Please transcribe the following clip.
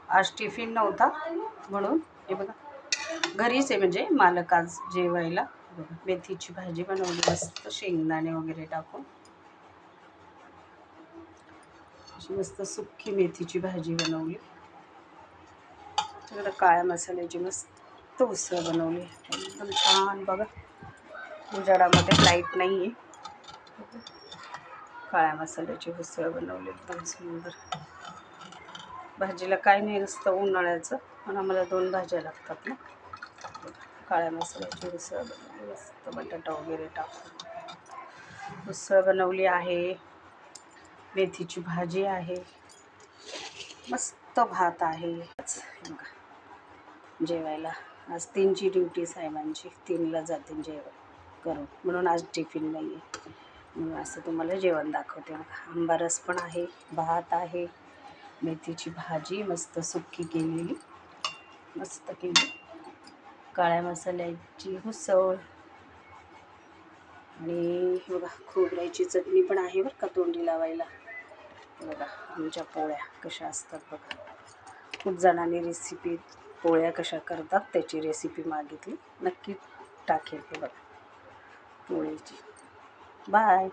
आज टिफिन नव्हता म्हणून हे बघा घरीच आहे, म्हणजे मालक आज जेवायला. बघा मेथीची भाजी बनवली मस्त शेंगदाणे वगैरे टाकून, अशी मस्त सुक्की मेथीची भाजी बनवली. त्याकडे काळ्या मसाल्याची मस्त उसळ बनवली एकदम छान. बघा उजाडामध्ये लाईट नाही आहे, काळ्या मसाल्याची उसळ बनवली एकदम सुंदर. भाजीला काय नाही नसतं उन्हाळ्याचं, पण आम्हाला 2 भाज्या लागतात ना. काळ्या मसाल्याची उसळ बनवली मस्त बटाटा वगैरे टाकून उसळ बनवली आहे. मेथीची भाजी आहे, मस्त भात आहे. बघा जेवायला आज 3ची ड्युटी साहेबांची, 3ला जातील जेवण करून, म्हणून आज टिफिन नाही आहे. म्हणून असं तुम्हाला जेवण दाखवते. बघा आंबारस पण आहे, भात आहे, मेथीची भाजी मस्त सुक्की केलेली, मस्त केली, काळ्या मसाल्याची उसळ आणि बघा खोबऱ्याची चटणी पण आहे बरं का तोंडी लावायला. बघा आमच्या पोळ्या कशा असतात बघा. खूप जणांनी रेसिपी पोळ्या कशा करतात त्याची रेसिपी मागितली, नक्की टाकेल. हे बघा पोळीची. बाय.